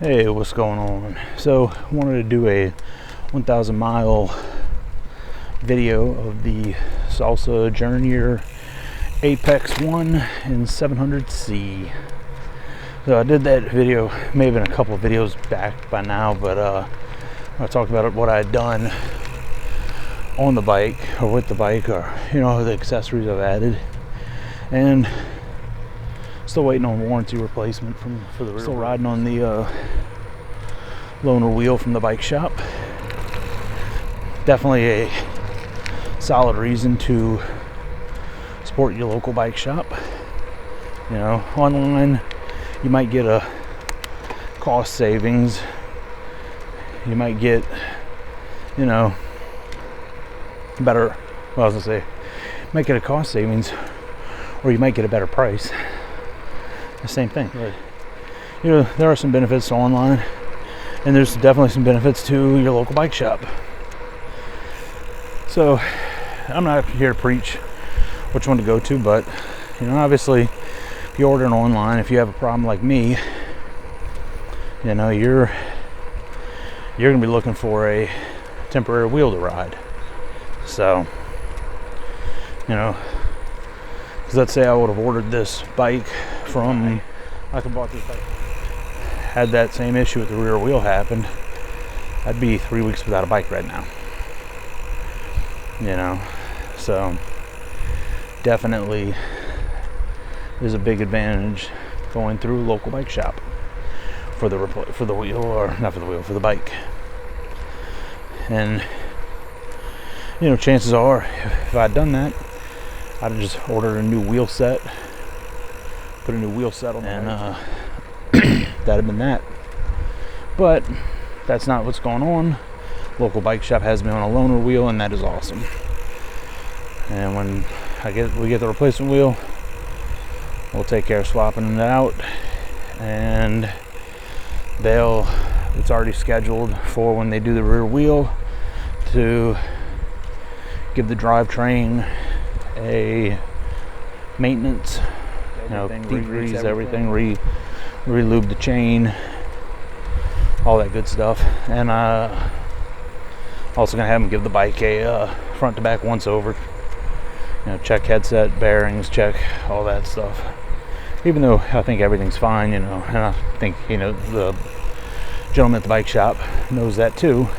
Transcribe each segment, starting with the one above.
Hey, what's going on? So I wanted to do a 1,000 mile video of the Salsa Journeyer Apex 1 in 700C. So I did that video, may have been a couple of videos back by now, but I talked about what I had done on the bike or with the bike, or the accessories I've added, and still waiting on warranty replacement for the rear. Still riding on the loaner wheel from the bike shop. Definitely a solid reason to support your local bike shop. Online you might get a cost savings. You might get, better. Well, I was gonna say, you might get a cost savings, or you might get a better price. The same thing. Right. There are some benefits to online, and there's definitely some benefits to your local bike shop. So I'm not here to preach which one to go to, but obviously if you're ordering online, if you have a problem like me, you're gonna be looking for a temporary wheel to ride. So because let's say I would have ordered this bike from, I could bought this bike, had that same issue with the rear wheel happened, I'd be 3 weeks without a bike right now. So definitely there's a big advantage going through a local bike shop for the wheel, or not for the wheel, for the bike. And chances are, if I'd done that, I'd have just ordered a new wheel set, put a new wheel set on, and that'd have been that. But that's not what's going on. Local bike shop has me on a loaner wheel, and that is awesome. And when we get the replacement wheel, we'll take care of swapping it out, and it's already scheduled for when they do the rear wheel to give the drivetrain a maintenance, degrease everything, re-lube the chain, all that good stuff. And also gonna have them give the bike a front to back once over, check headset, bearings, check all that stuff. Even though I think everything's fine, and I think the gentleman at the bike shop knows that too.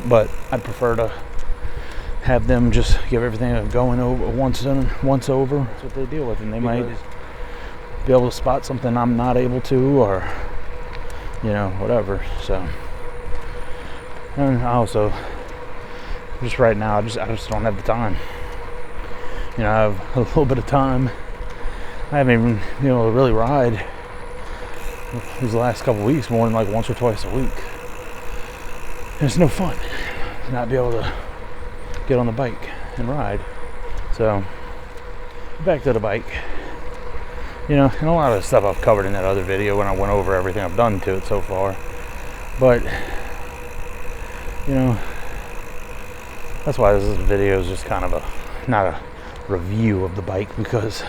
But I'd prefer to have them just give everything a going over once over. That's what they deal with, and they might be able to spot something I'm not able to, or whatever. So, and also, just right now, I just don't have the time. I have a little bit of time. I haven't even been able to really ride these last couple of weeks more than like once or twice a week. And it's no fun to not be able to get on the bike and ride. So back to the bike. And a lot of the stuff I've covered in that other video when I went over everything I've done to it so far. But that's why this video is just kind of not a review of the bike, because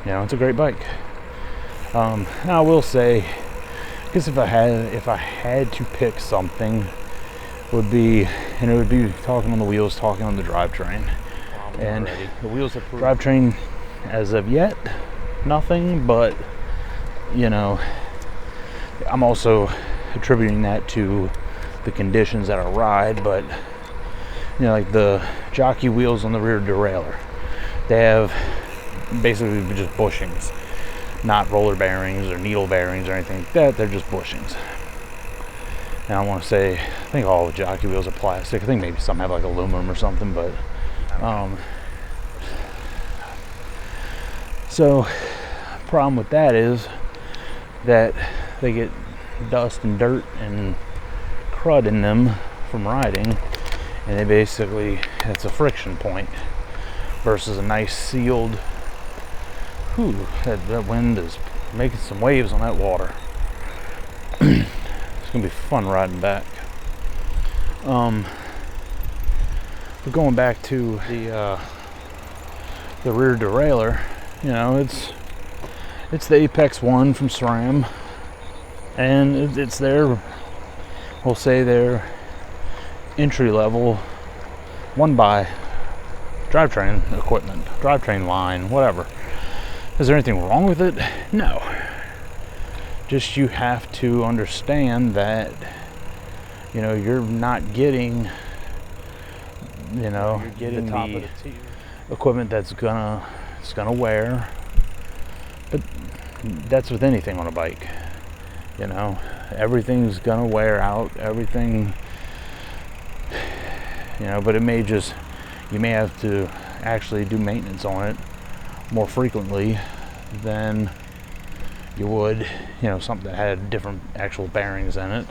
it's a great bike. Now I will say, I guess if I had to pick something, it would be talking on the wheels, talking on the drivetrain. And the wheels have proved, drivetrain as of yet, nothing, but I'm also attributing that to the conditions that I ride. But like the jockey wheels on the rear derailleur, they have basically just bushings, not roller bearings or needle bearings or anything like that. They're just bushings. And I want to say, I think all the jockey wheels are plastic. I think maybe some have like aluminum or something, but so problem with that is that they get dust and dirt and crud in them from riding, and they basically, it's a friction point versus a nice sealed. That wind is making some waves on that water. It's gonna be fun riding back. But going back to the rear derailleur, It's the Apex 1 from SRAM, and it's their, we'll say their entry level 1-by drivetrain equipment, drivetrain line, whatever. Is there anything wrong with it? No. Just you have to understand that, you know, you're not getting, you know, you're getting the top of the tier equipment that's gonna wear. But that's with anything on a bike, you know, everything's gonna wear out, everything, you know, but it may just, you may have to actually do maintenance on it more frequently than you would, you know, something that had different actual bearings in it.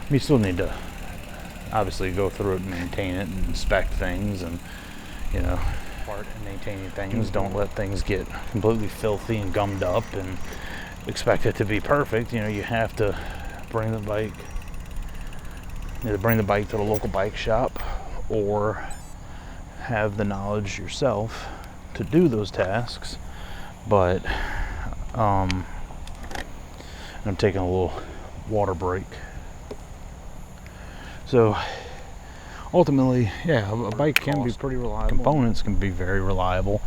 You still need to obviously go through it and maintain it and inspect things, and, you know, part in maintaining things. Don't let things get completely filthy and gummed up and expect it to be perfect. You know, you have to bring the bike, either bring the bike to the local bike shop or have the knowledge yourself to do those tasks. But I'm taking a little water break. So ultimately, yeah, a bike can be pretty reliable. Components can be very reliable.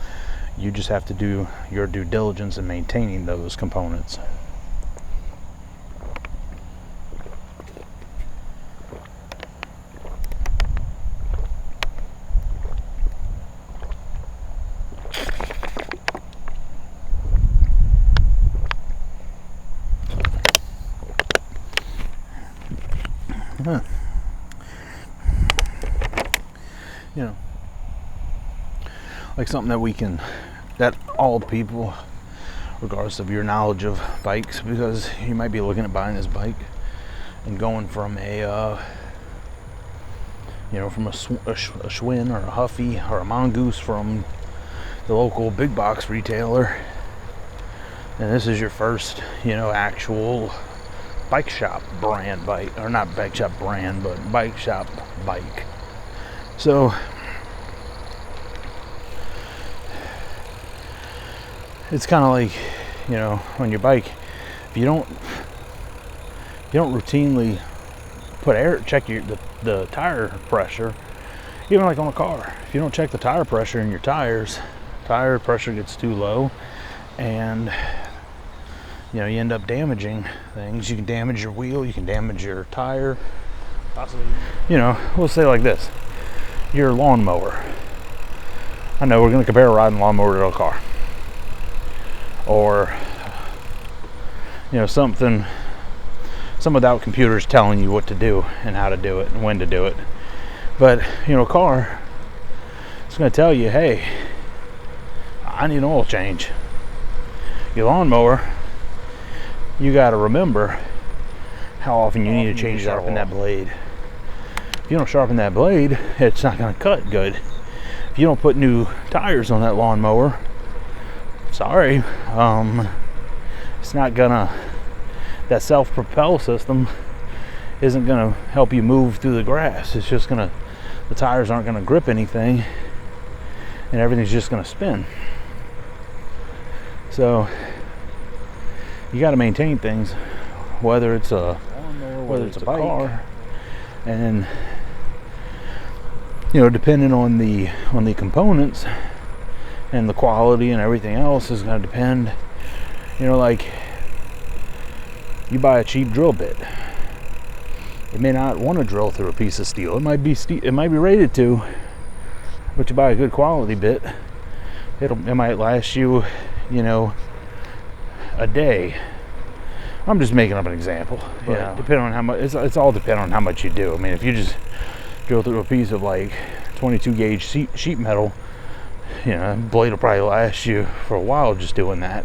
You just have to do your due diligence in maintaining those components. You know, like something that all people, regardless of your knowledge of bikes, because you might be looking at buying this bike and going from a you know, from a Schwinn or a Huffy or a Mongoose from the local big box retailer, and this is your first, you know, actual bike shop brand bike, or not bike shop brand, but bike shop bike. So it's kind of like, you know, on your bike, if you don't routinely check the tire pressure, even like on a car, if you don't check the tire pressure in your tires, tire pressure gets too low, and, you know, you end up damaging things. You can damage your wheel, you can damage your tire, possibly, you know, we'll say like this, your lawnmower. I know we're going to compare a riding lawnmower to a car, or, you know, some without computers telling you what to do and how to do it and when to do it. But, you know, a car, it's going to tell you, hey, I need an oil change. Your lawnmower, you got to remember how often you need to change sharpen that blade. If you don't sharpen that blade, it's not going to cut good. If you don't put new tires on that lawnmower, sorry, it's not gonna, that self-propel system isn't gonna help you move through the grass. It's just gonna, the tires aren't gonna grip anything, and everything's just gonna spin. So you got to maintain things, whether it's a lawnmower, whether it's a car, and, you know, depending on the components and the quality and everything else is going to depend. You know, like, you buy a cheap drill bit, it may not want to drill through a piece of steel. It might be rated to, but you buy a good quality bit, it might last you, you know, a day. I'm just making up an example. Yeah, depending on how much, it's all dependent on how much you do. I mean, if you just drill through a piece of like 22 gauge sheet metal, you know, blade will probably last you for a while just doing that.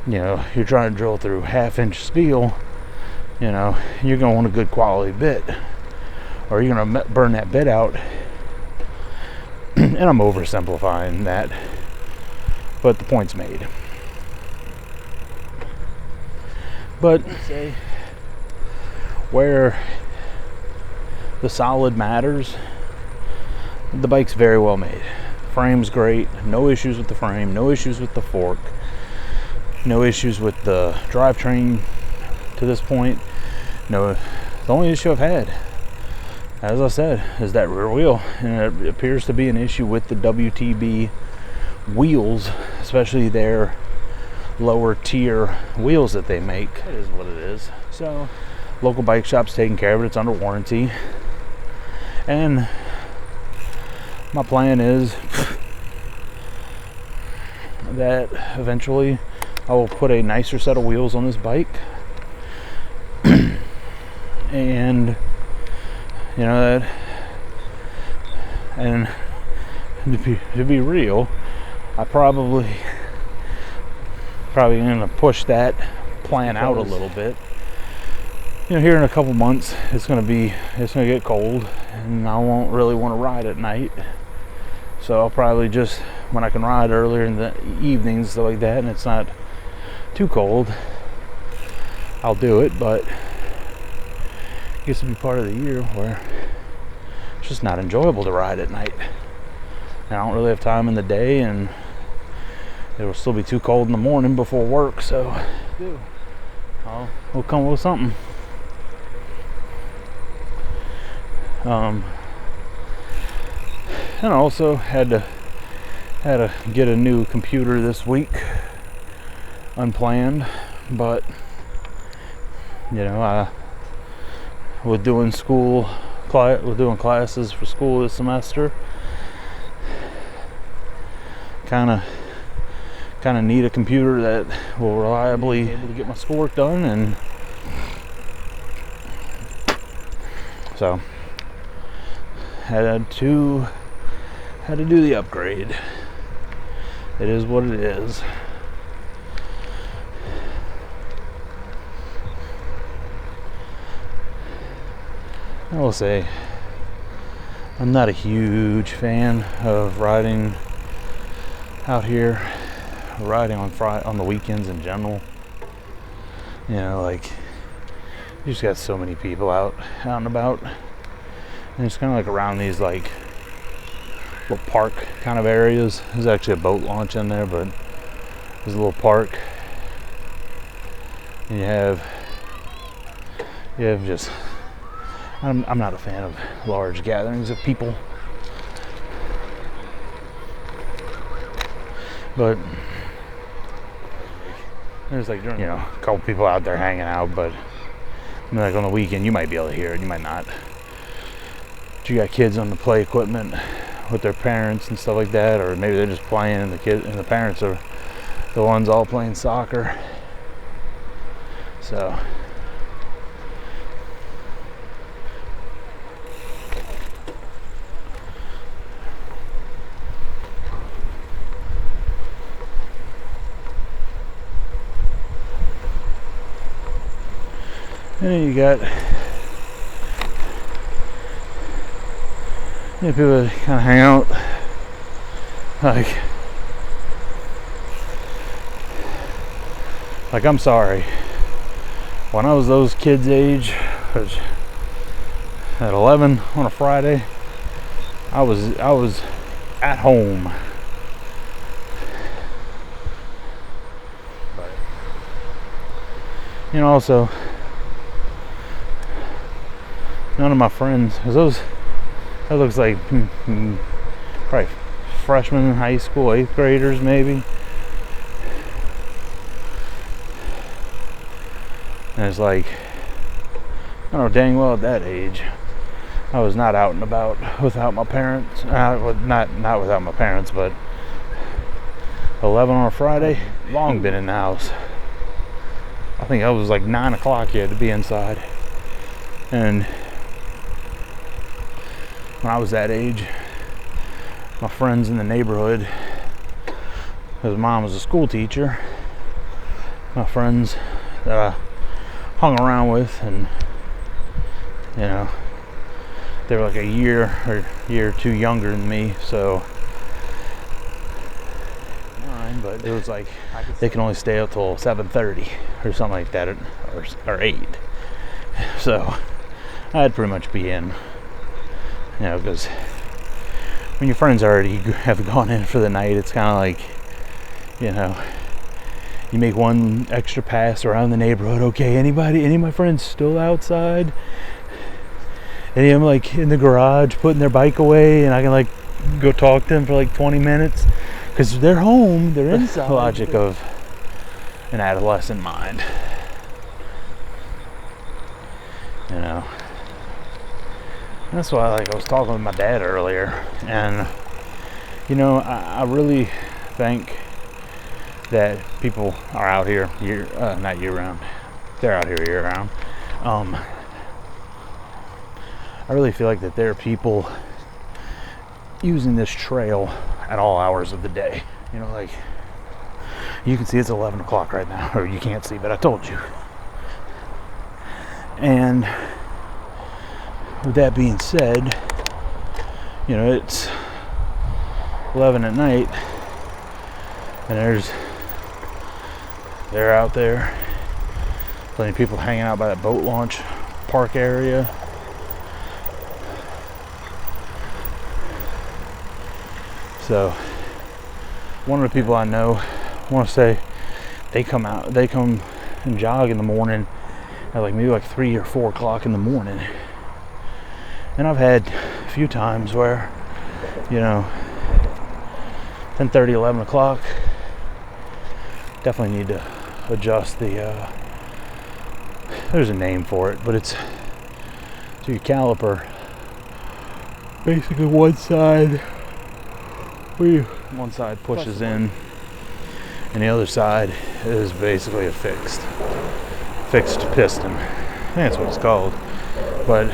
You know, you're trying to drill through 1/2-inch steel, you know, you're going to want a good quality bit, or you're going to burn that bit out. And I'm oversimplifying that, but the point's made. But where the solid matters, the bike's very well made. Frame's great, no issues with the frame, no issues with the fork. No issues with the drivetrain to this point. No, the only issue I've had, as I said, is that rear wheel, and it appears to be an issue with the WTB wheels, especially their lower tier wheels that they make. It is what it is. So local bike shop's taking care of it. It's under warranty, and my plan is that eventually I will put a nicer set of wheels on this bike. And you know that, and to be real, I probably gonna push that plan out a little bit. You know, here in a couple months it's gonna get cold, and I won't really want to ride at night. So I'll probably just, when I can ride earlier in the evenings, stuff like that, and it's not too cold, I'll do it. But it gets to be part of the year where it's just not enjoyable to ride at night. And I don't really have time in the day, and it will still be too cold in the morning before work, so we'll come up with something. And I also had to get a new computer this week, unplanned, but you know, with doing classes for school this semester, kind of need a computer that will reliably be able to get my schoolwork done, and so had to do the upgrade. It is what it is. I will say I'm not a huge fan of riding out here, riding on the weekends in general. You know, like, you just got so many people out and about, and it's kind of like around these like little park kind of areas. There's actually a boat launch in there, but there's a little park, and you have just, I'm not a fan of large gatherings of people, but there's like, you know, a couple people out there hanging out. But I mean, like on the weekend you might be able to hear it, you might not. But you got kids on the play equipment with their parents and stuff like that, or maybe they're just playing and the parents are the ones all playing soccer. So and you got people that kind of hang out, like I'm sorry, when I was those kids' age, at 11 on a Friday, I was at home. But, you know, also, none of my friends, because that looks like probably freshmen in high school, 8th graders maybe. And it's like, I know dang well at that age, I was not out and about without my parents. Not without my parents, but 11 on a Friday, long been in the house. I think I was like 9 o'clock, you had to be inside. And when I was that age, my friends in the neighborhood, because mom was a school teacher, my friends that I hung around with, and you know, they were like a year or two younger than me, so but it was like they can only stay up till 7:30 or something like that, or 8. So I'd pretty much be in. You know, because when your friends already have gone in for the night, it's kind of like, you know, You make one extra pass around the neighborhood. Okay, any of my friends still outside? Any of them like in the garage putting their bike away, and I can like go talk to them for like 20 minutes because they're home, they're inside. The logic of an adolescent mind, you know. That's why, like, I was talking with my dad earlier, and you know, I really think that people are out here not year round. They're out here year round. I really feel like that there are people using this trail at all hours of the day. You know, like, you can see it's 11 o'clock right now, or you can't see, but I told you. And with that being said, you know, it's 11 at night, and they're out there. Plenty of people hanging out by that boat launch park area. So, one of the people I know, I want to say, they come and jog in the morning at like maybe like 3 or 4 o'clock in the morning. And I've had a few times where, you know, 10:30, 11 o'clock, definitely need to adjust the, there's a name for it, but it's so your caliper, basically one side pushes in, and the other side is basically a fixed piston. I think that's what it's called. But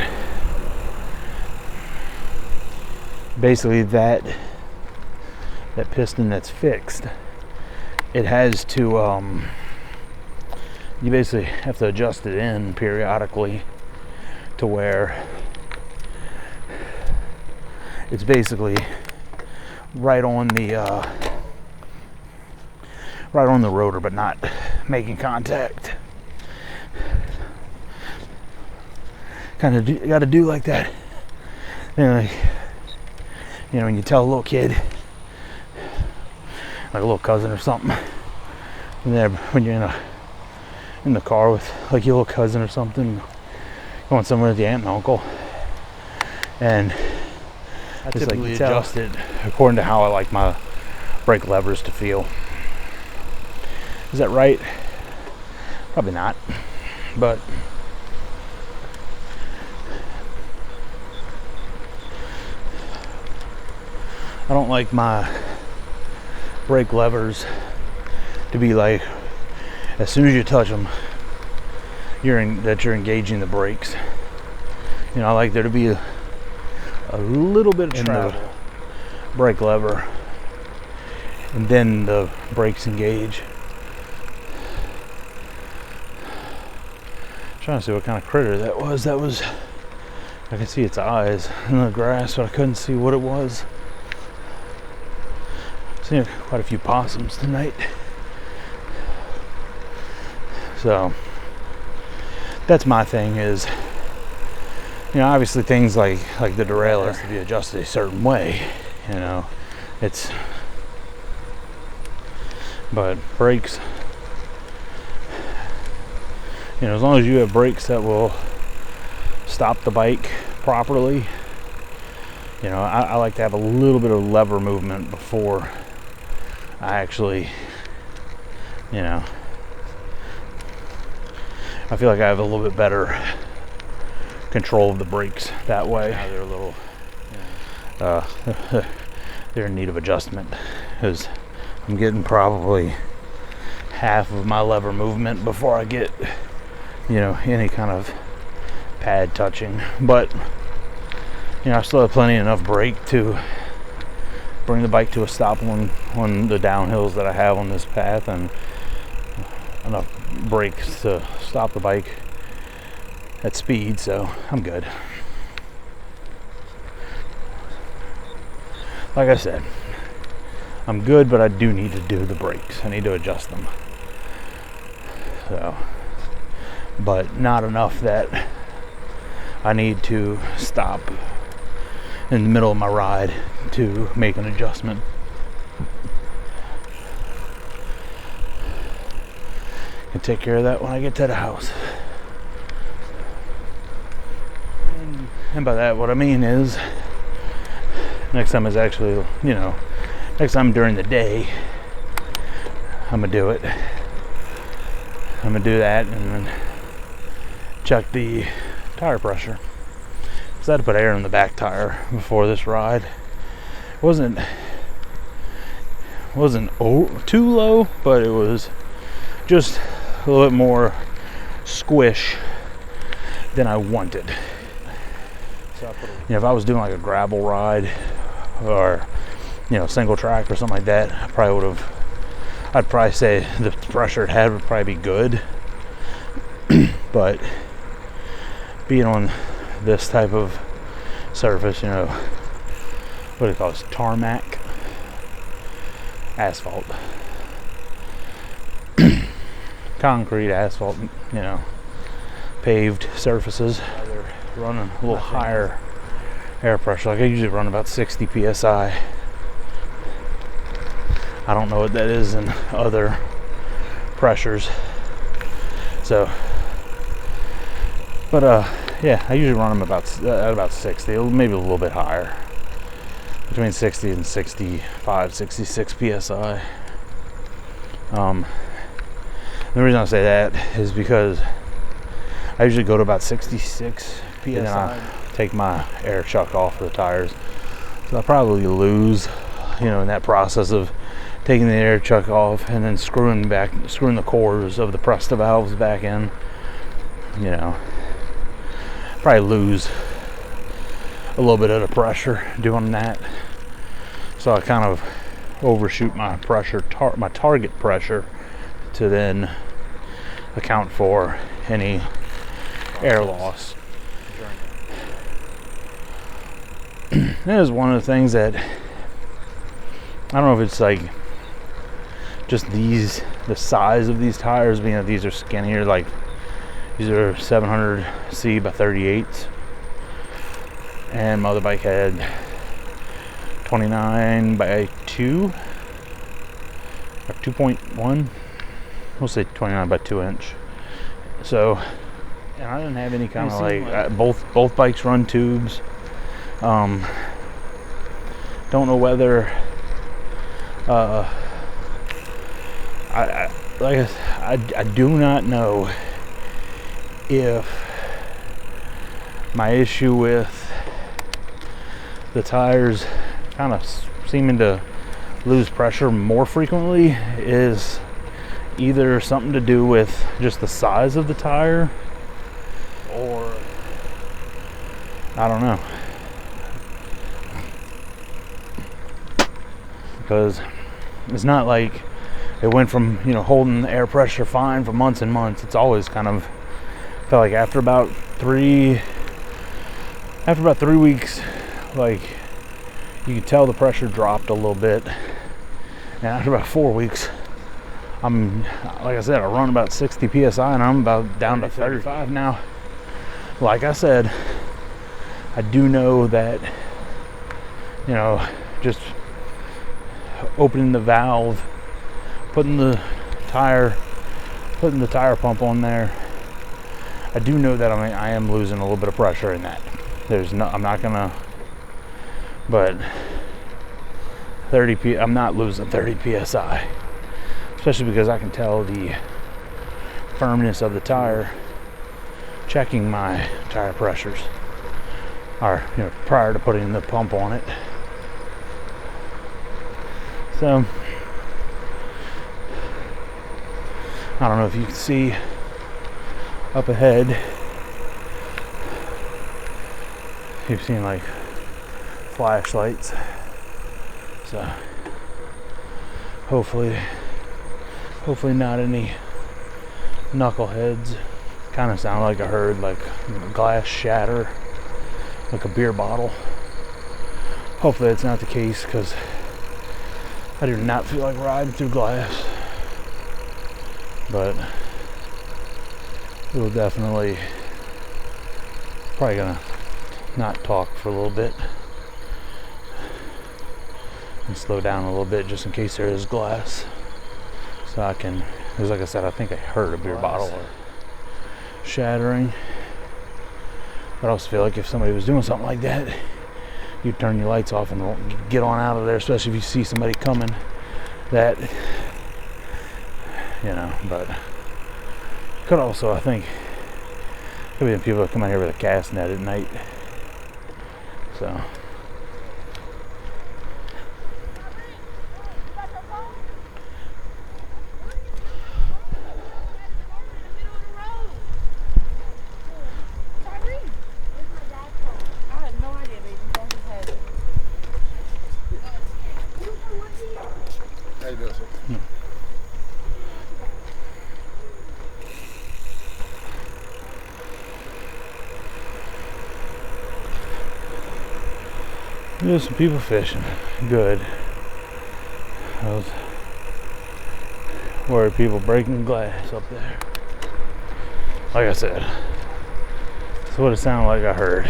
basically that piston that's fixed, it has to you basically have to adjust it in periodically to where it's basically right on the rotor, but not making contact. Kind of got to do like that. And like, you know, when you tell a little kid, like a little cousin or something, and then when you're in the car with like your little cousin or something, going somewhere with the aunt and uncle, and just like you adjust it according to how I like my brake levers to feel. Is that right? Probably not, but I don't like my brake levers to be like, as soon as you touch them, you're engaging the brakes. You know, I like there to be a little bit of travel in the brake lever, and then the brakes engage. I'm trying to see what kind of critter that was. I can see its eyes in the grass, but I couldn't see what it was. Seen quite a few possums tonight. So that's my thing is, you know, obviously things like the derailleur has to be adjusted a certain way, you know, but brakes, you know, as long as you have brakes that will stop the bike properly, you know, I like to have a little bit of lever movement before I actually, you know, I feel like I have a little bit better control of the brakes that way. Now they're a little, they're in need of adjustment, because I'm getting probably half of my lever movement before I get, you know, any kind of pad touching. But, you know, I still have plenty enough brake to bring the bike to a stop on the downhills that I have on this path, and enough brakes to stop the bike at speed, so I'm good. Like I said, I'm good, but I do need to do the brakes. I need to adjust them. So, but not enough that I need to stop in the middle of my ride to make an adjustment. take care of that when I get to the house. And by that, what I mean is, next time is actually, next time during the day, I'm gonna do it. I'm gonna do that and then check the tire pressure. Because I had to put air in the back tire before this ride. It wasn't too low, but it was just a little bit more squish than I wanted. If I was doing like a gravel ride or single track or something like that, I'd probably say the pressure it had would probably be good. But being on this type of surface, what do you call this? Tarmac, asphalt, concrete, asphalt, paved surfaces. They're running a little higher air pressure. Like I usually run about 60 psi. I don't know what that is in other pressures. So, but yeah, I usually run them at about 60, maybe a little bit higher, between 60 and 65, 66 psi. The reason I say that is because I usually go to about 66 psi, and then I take my air chuck off of the tires. So I probably lose, in that process of taking the air chuck off and then screwing the cores of the Presta valves back in, probably lose a little bit of the pressure doing that. So I kind of overshoot my pressure, my target pressure, to then account for any air loss. That is one of the things that I don't know if it's like just the size of these tires, being that these are skinnier, like these are 700C by 38s, and my other bike had 29 by 2 or 2.1. We'll say 29 by 2 inch. So, and I didn't have any kind of like both bikes run tubes. Don't know whether I do not know if my issue with the tires kind of seeming to lose pressure more frequently is either something to do with just the size of the tire, or I don't know. Because it's not like it went from holding the air pressure fine for months and months. It's always kind of felt like after about 3 weeks, like you could tell the pressure dropped a little bit, and after about 4 weeks, I'm, like I said, I run about 60 psi and I'm about down to 35 now. Like I said, I do know that just opening the valve, putting the tire pump on there, I do know that I am losing a little bit of pressure in that. I'm not gonna, but I'm not losing 30 psi, especially because I can tell the firmness of the tire checking my tire pressures, or prior to putting the pump on it. So I don't know if you can see up ahead. You've seen like flashlights. So hopefully not any knuckleheads. Kind of sound like I heard like glass shatter, like a beer bottle. Hopefully it's not the case, because I do not feel like riding through glass. But it will definitely, probably gonna not talk for a little bit and slow down a little bit just in case there is glass, so I can Because like I said, I think I heard a beer bottle shattering. But I also feel like if somebody was doing something like that, you'd turn your lights off and get on out of there, especially if you see somebody coming that, you know. But could also, I think, could be the people that come out here with a cast net at night. So there's some people fishing. Good. I was worried people breaking glass up there. Like I said, that's what it sounded like I heard.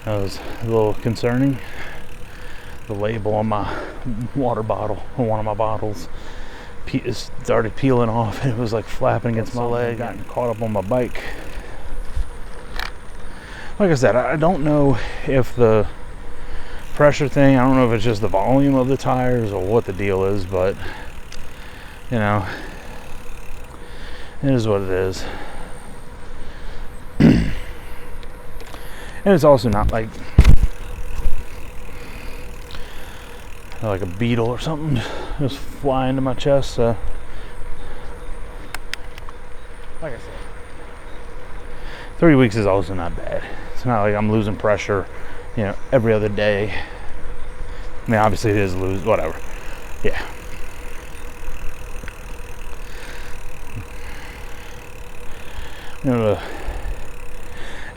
That was a little concerning. The label on my water bottle, on one of my bottles, started peeling off, and it was like flapping against my leg, gotten caught up on my bike. Like I said, I don't know if the pressure thing, I don't know if it's just the volume of the tires or what the deal is, but you know, it is what it is. And it's also not like a beetle or something just flying to my chest. So like I said, 3 weeks is also not bad. It's not like I'm losing pressure, you know, every other day. I mean, obviously it is whatever. Yeah. You know,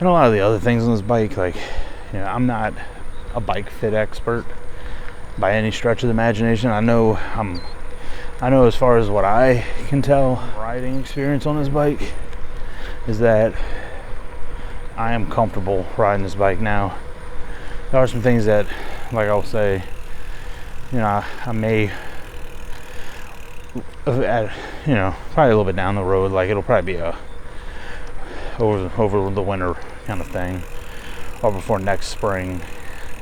and a lot of the other things on this bike, like, you know, I'm not a bike fit expert by any stretch of the imagination. I know as far as what I can tell, riding experience on this bike is that I am comfortable riding this bike now. There are some things that, like I'll say, you know, I may, you know, probably a little bit down the road, like it'll probably be a over the winter kind of thing, or before next spring,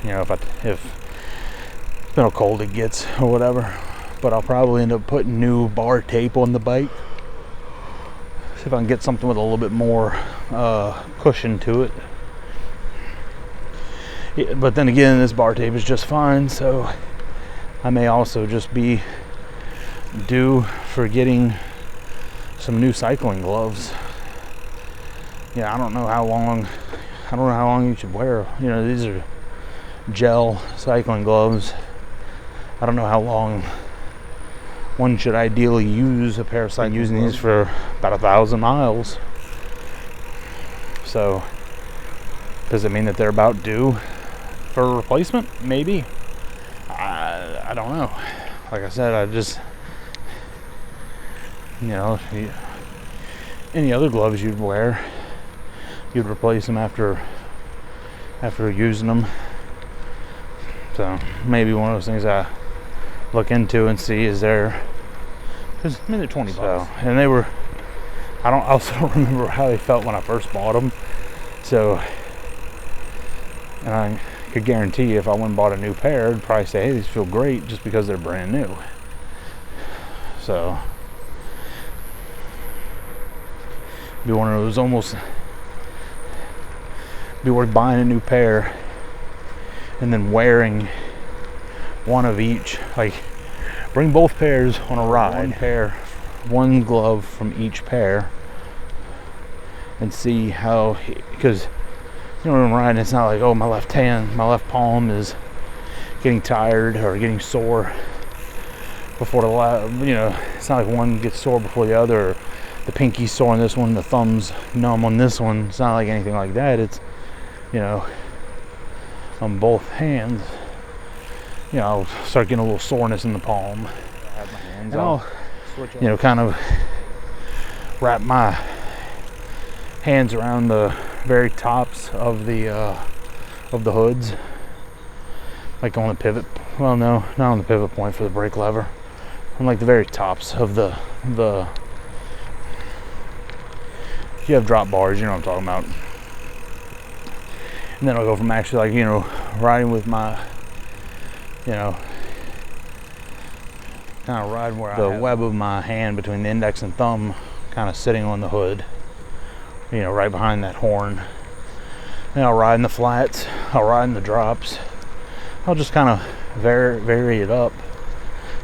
you know, if how cold it gets or whatever. But I'll probably end up putting new bar tape on the bike. See if I can get something with a little bit more cushion to it. Yeah, but then again, this bar tape is just fine, so I may also just be due for getting some new cycling gloves. Yeah, I don't know how long you should wear. You know, these are gel cycling gloves. I don't know how long one should ideally use a pair of cycling gloves. I'm using these for about 1,000 miles. So, does it mean that they're about due for a replacement? Maybe. I don't know. Like I said, I just, you know, any other gloves you'd wear, you'd replace them after using them. So maybe one of those things I look into and see, is there, because I mean, they're $20. So, and they were, I also don't remember how they felt when I first bought them. So, and I could guarantee you if I went and bought a new pair, I'd probably say, hey, these feel great, just because they're brand new. So, be one of those, almost be worth buying a new pair and then wearing one of each. Like, bring both pairs on a ride, one glove from each pair, and see how, because you know, when I'm riding, it's not like, oh, my left palm is getting tired or getting sore before you know, it's not like one gets sore before the other, or the pinky's sore on this one, the thumb's numb on this one. It's not like anything like that. It's, you know, on both hands, you know, I'll start getting a little soreness in the palm. And I'll, you know, kind of wrap my hands around the very tops of the hoods, like on the pivot. Well, no, not on the pivot point for the brake lever. On like the very tops of the. If you have drop bars, you know what I'm talking about. And then I'll go from actually, like, you know, riding with my, you know, kind of riding where the web of my hand between the index and thumb kind of sitting on the hood, you know, right behind that horn. And I'll ride in the flats, I'll ride in the drops. I'll just kind of vary it up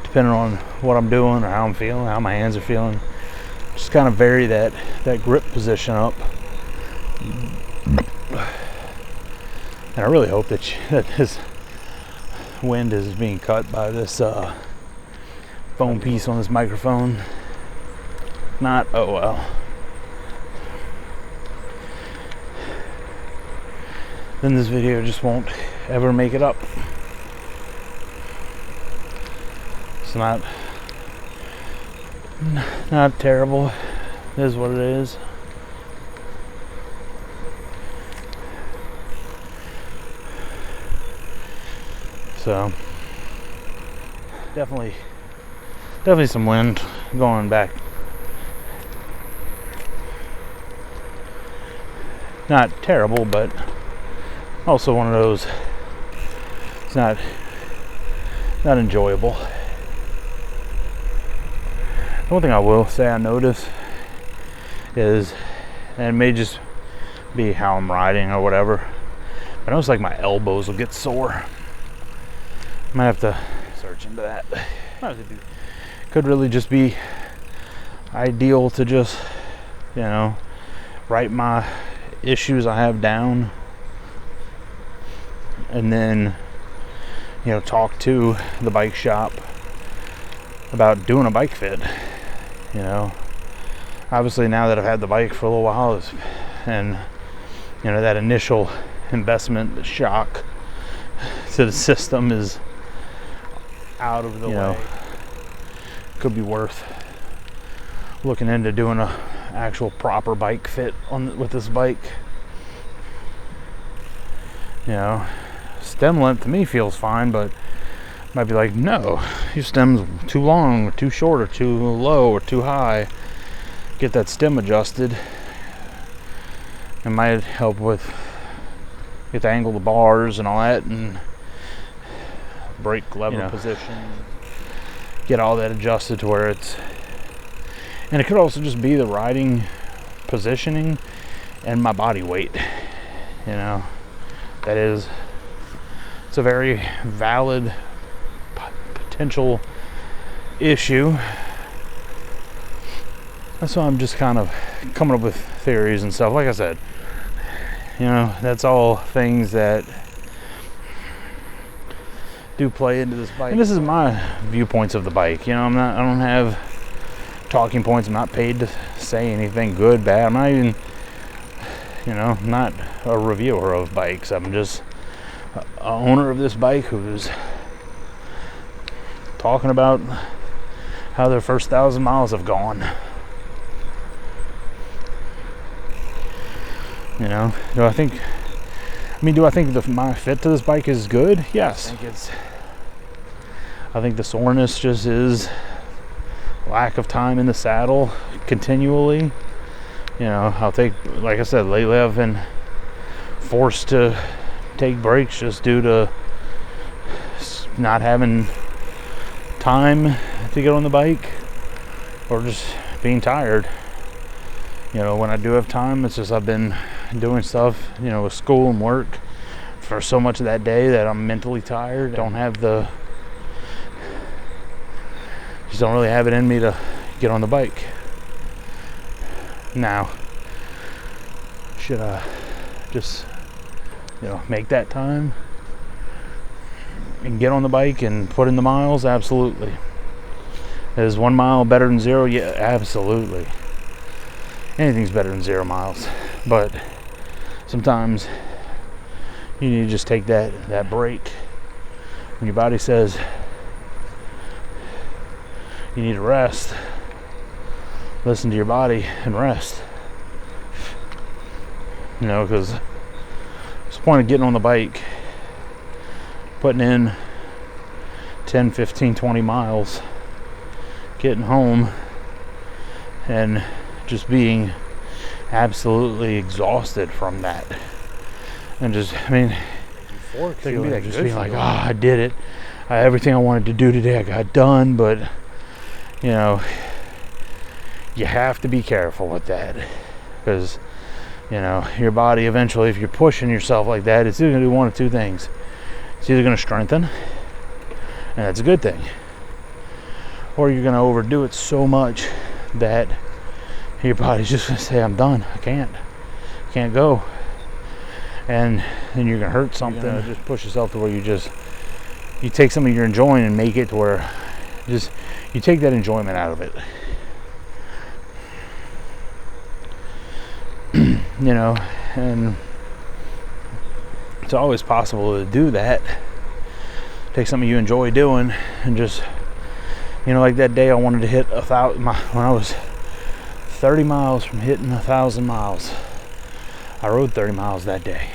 depending on what I'm doing or how I'm feeling, how my hands are feeling. Just kind of vary that grip position up. And I really hope that this wind is being cut by this foam piece on this microphone. Not, oh well. Then this video just won't ever make it up. It's not terrible. It is what it is. So definitely some wind going back. Not terrible, but also one of those, it's not enjoyable. The one thing I will say I notice is, and it may just be how I'm riding or whatever, I notice like my elbows will get sore. Might have to search into that. Could really just be ideal to just, you know, write my issues I have down and then, you know, talk to the bike shop about doing a bike fit. You know, obviously now that I've had the bike for a little while, and you know, that initial investment shock to the system is out of the way. Could be worth looking into doing a actual proper bike fit with this bike. You know, stem length to me feels fine, but might be like, no, your stem's too long or too short or too low or too high. Get that stem adjusted. It might help with get the angle of the bars and all that, and brake lever position, get all that adjusted to where it's, and it could also just be the riding positioning and my body weight. You know, that is, it's a very valid potential issue. That's why I'm just kind of coming up with theories and stuff. Like I said, you know, that's all things that do play into this bike. And this is my viewpoints of the bike. You know, I don't have talking points. I'm not paid to say anything good, bad. I'm not even, you know, not a reviewer of bikes. I'm just an owner of this bike who's talking about how their first 1,000 miles have gone. You know, do I think my fit to this bike is good? Yes. I think the soreness just is lack of time in the saddle continually. You know, like I said, lately I've been forced to take breaks just due to not having time to get on the bike or just being tired. You know, when I do have time, it's just I've been doing stuff, you know, with school and work for so much of that day that I'm mentally tired. Just don't really have it in me to get on the bike. Now, should I just, you know, make that time and get on the bike and put in the miles? Absolutely. Is 1 mile better than 0? Yeah, absolutely. Anything's better than 0 miles. But sometimes you need to just take that break when your body says you need a rest. listen to your body and rest. You know, because what's the point of getting on the bike, putting in 10, 15, 20 miles, getting home, and just being absolutely exhausted from that? And just, I mean, just being like, oh, I did it. Everything I wanted to do today, I got done. But, you know, you have to be careful with that. Because, you know, your body eventually, if you're pushing yourself like that, it's either going to do one of two things. It's either going to strengthen, and that's a good thing, or you're going to overdo it so much that your body's just going to say, I'm done. I can't go. And then you're going to hurt something. You're gonna just push yourself to where you take something you're enjoying and make it to where you take that enjoyment out of it. You know, and it's always possible to do that. Take something you enjoy doing and just, you know, like that day I wanted to hit 1,000 when I was 30 miles from hitting 1,000 miles. I rode 30 miles that day.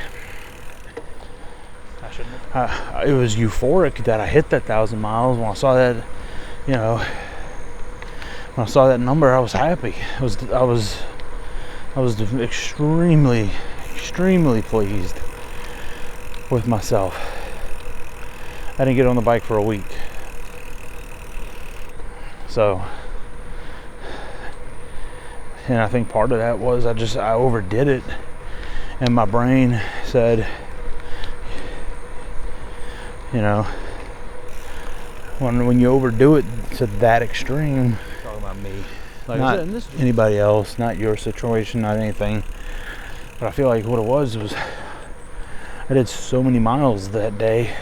It was euphoric that I hit that 1,000 miles. When I saw that, you know, when I saw that number, I was happy. I was extremely pleased with myself. I didn't get on the bike for a week. So, and I think part of that was I overdid it, and my brain said, you know, when you overdo it to that extreme, talking about me, like not anybody else, not your situation, not anything, but I feel like what it was I did so many miles that day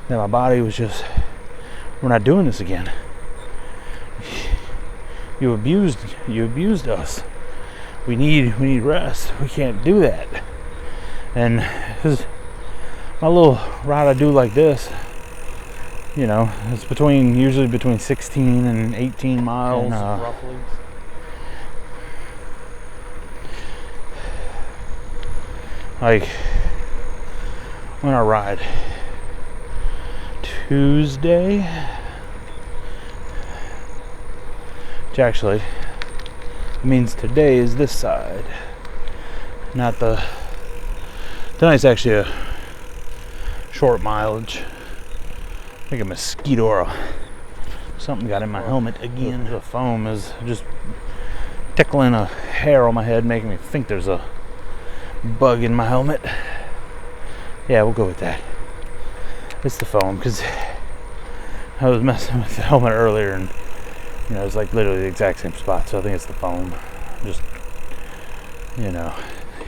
that my body was just, we're not doing this again. You abused us. We need rest. We can't do that. And this is my little ride I do like this, you know, it's usually between 16 and 18 miles roughly. Like when I ride Tuesday, which actually means today is this side, not tonight's actually a short mileage. I think a mosquito or something got in my helmet again. The foam is just tickling a hair on my head, making me think there's a bug in my helmet. Yeah, we'll go with that. It's the foam, because I was messing with the helmet earlier, and you know, it's like literally the exact same spot. So I think it's the foam, just, you know,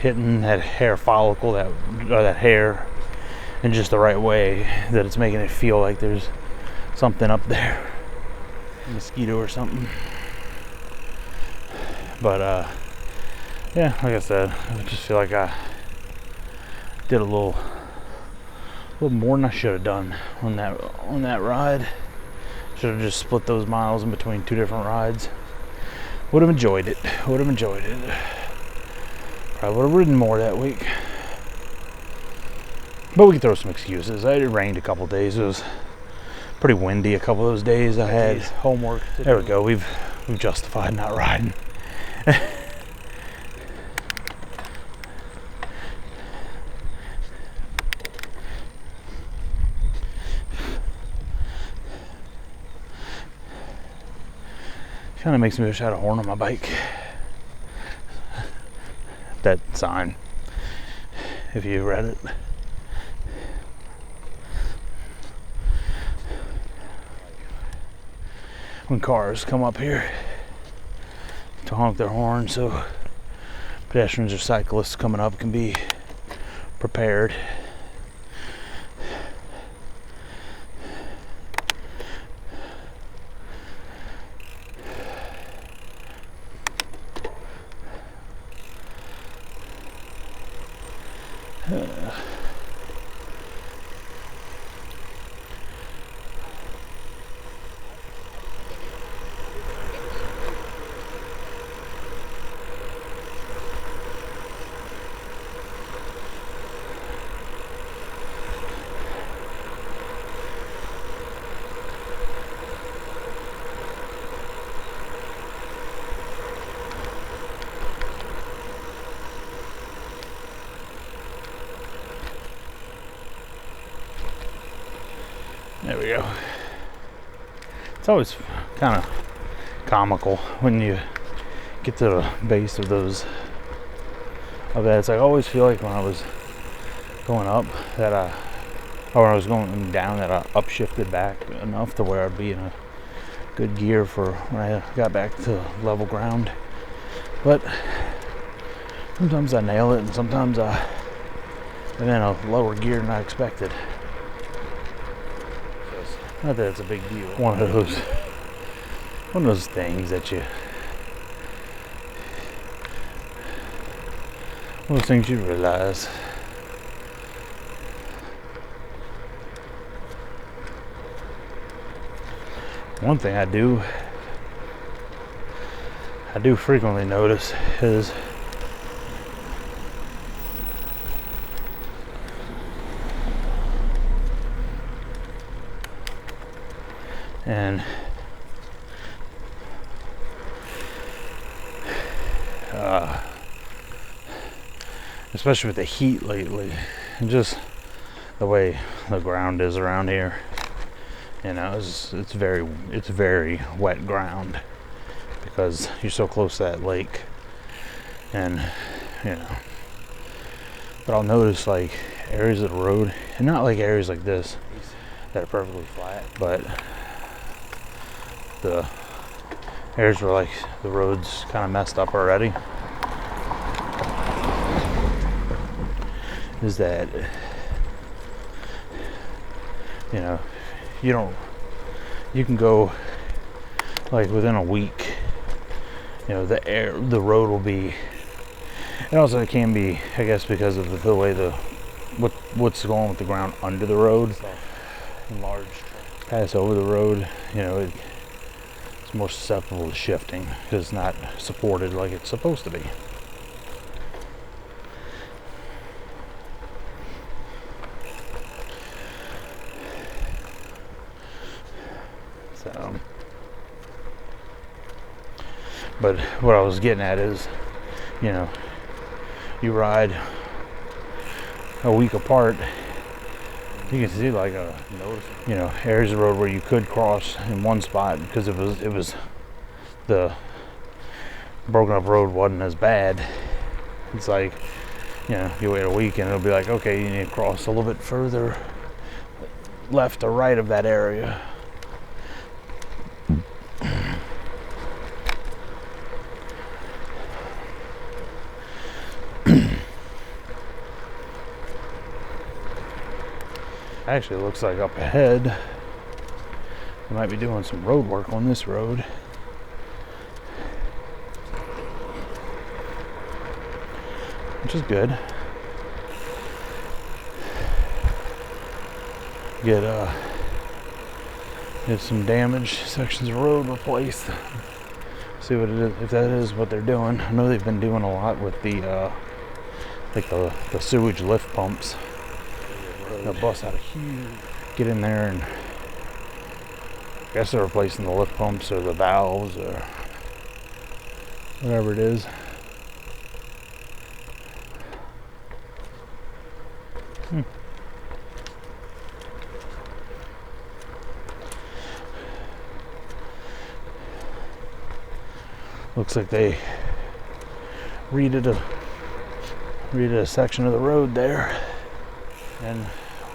hitting that hair follicle, that hair, in just the right way that it's making it feel like there's something up there, a mosquito or something. But yeah, like I said, I just feel like I did a little more than I should have done on that ride. Should have just split those miles in between two different rides. Would have enjoyed it. Probably would have ridden more that week. But we can throw some excuses. It rained a couple days. It was pretty windy a couple of those days. I had homework. There we go. We've justified not riding. Kind of makes me wish I had a horn on my bike. That sign, if you read it. When cars come up here to honk their horn, so pedestrians or cyclists coming up can be prepared. There we go. It's always kind of comical when you get to the base of those of that. It's like I always feel like when I was going up that or when I was going down that I upshifted back enough to where I'd be in a good gear for when I got back to level ground. But sometimes I nail it and sometimes I'm in a lower gear than I expected. Not that it's a big deal. One of those things that you, one of those things you realize. One thing I do frequently notice is and especially with the heat lately and just the way the ground is around here, you know, it's very wet ground because you're so close to that lake. And you know, but I'll notice like areas of the road, and not like areas like this that are perfectly flat, but the areas where like the road's kind of messed up already, is that, you know, you can go like within a week, you know, the road will be, and also it can be, I guess, because of the way what's going on with the ground under the road. Large pass over the road, you know, it's more susceptible to shifting because it's not supported like it's supposed to be. So, but what I was getting at is, you know, you ride a week apart, you can see like you know, areas of the road where you could cross in one spot because it was the broken up road wasn't as bad. It's like, you know, you wait a week and it'll be like, okay, you need to cross a little bit further left or right of that area. Actually, it looks like up ahead they might be doing some road work on this road. Which is good. Get some damaged sections of road replaced. See what it is, if that is what they're doing. I know they've been doing a lot with the like the sewage lift pumps. They'll bust out a huge, get in there, and I guess they're replacing the lift pumps or the valves or whatever it is. Looks like they redid a section of the road there, and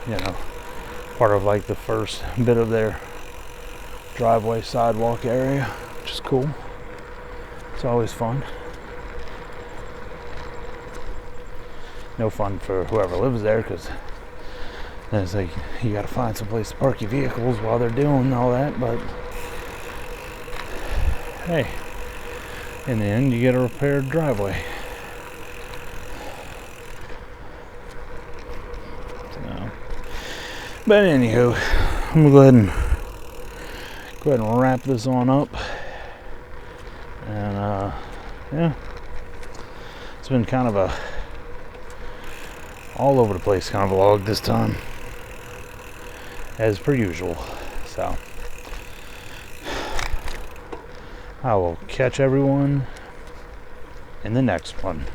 you know, part of like the first bit of their driveway sidewalk area, which is cool. It's always fun. No fun for whoever lives there, because then it's like you gotta find some place to park your vehicles while they're doing all that. But hey, in the end you get a repaired driveway. But anywho, I'm gonna go ahead and wrap this on up. And yeah, it's been kind of a all over the place kind of vlog this time, as per usual. So I will catch everyone in the next one.